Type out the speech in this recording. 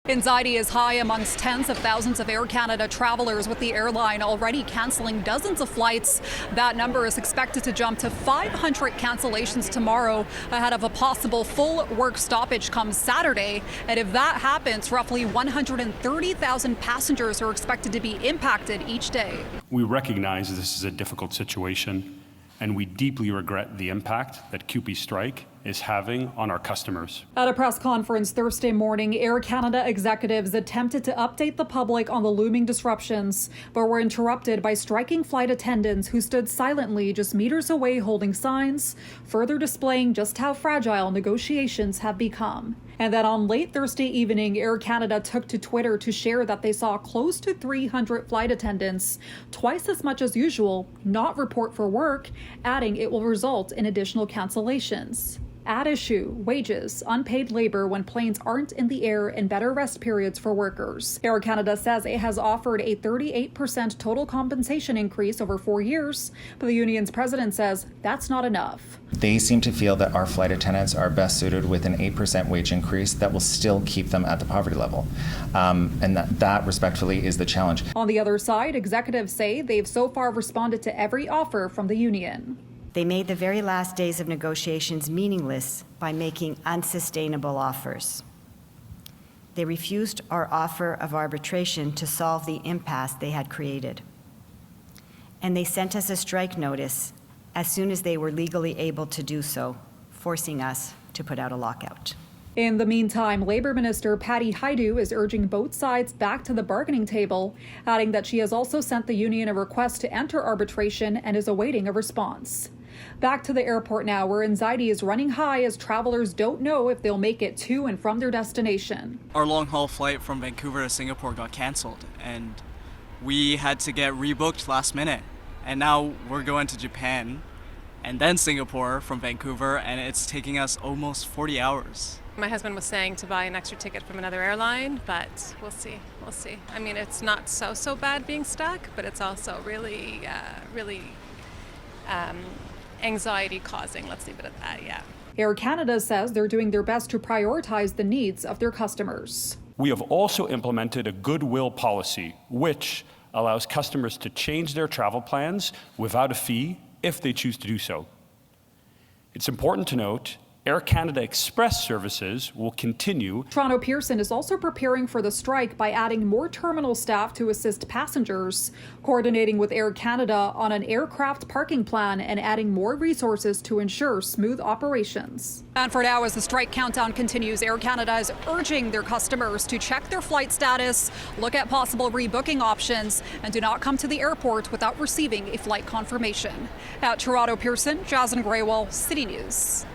Anxiety is high amongst tens of thousands of Air Canada travelers, with the airline already canceling dozens of flights. That number is expected to jump to 500 cancellations tomorrow ahead of a possible full work stoppage come Saturday. And if that happens, roughly 130,000 passengers are expected to be impacted each day. We recognize this is a difficult situation, and we deeply regret the impact that CUPE's strike is having on our customers. At a press conference Thursday morning, Air Canada executives attempted to update the public on the looming disruptions, but were interrupted by striking flight attendants who stood silently just meters away holding signs, further displaying just how fragile negotiations have become. And then on late Thursday evening, Air Canada took to Twitter to share that they saw close to 300 flight attendants, twice as much as usual, not report for work, adding it will result in additional cancellations. At issue, wages, unpaid labor when planes aren't in the air, and better rest periods for workers. Air Canada says it has offered a 38% total compensation increase over 4 years, but the union's president says that's not enough. They seem to feel that our flight attendants are best suited with an 8% wage increase that will still keep them at the poverty level. And that respectfully is the challenge. On the other side, executives say they've so far responded to every offer from the union. They made the very last days of negotiations meaningless by making unsustainable offers. They refused our offer of arbitration to solve the impasse they had created. And they sent us a strike notice as soon as they were legally able to do so, forcing us to put out a lockout. In the meantime, Labour Minister Patty Hajdu is urging both sides back to the bargaining table, adding that she has also sent the union a request to enter arbitration and is awaiting a response. Back to the airport now, where anxiety is running high as travelers don't know if they'll make it to and from their destination. Our long-haul flight from Vancouver to Singapore got cancelled, and we had to get rebooked last minute. And now we're going to Japan and then Singapore from Vancouver, and it's taking us almost 40 hours. My husband was saying to buy an extra ticket from another airline, but we'll see. We'll see. I mean, it's not so bad being stuck, but it's also really anxiety causing. Let's leave it at that, yeah. Air Canada says they're doing their best to prioritize the needs of their customers. We have also implemented a goodwill policy, which allows customers to change their travel plans without a fee if they choose to do so. It's important to note Air Canada Express services will continue. Toronto Pearson is also preparing for the strike by adding more terminal staff to assist passengers, coordinating with Air Canada on an aircraft parking plan, and adding more resources to ensure smooth operations. And for now, as the strike countdown continues, Air Canada is urging their customers to check their flight status, look at possible rebooking options, and do not come to the airport without receiving a flight confirmation. At Toronto Pearson, Jazan Grewal, City News.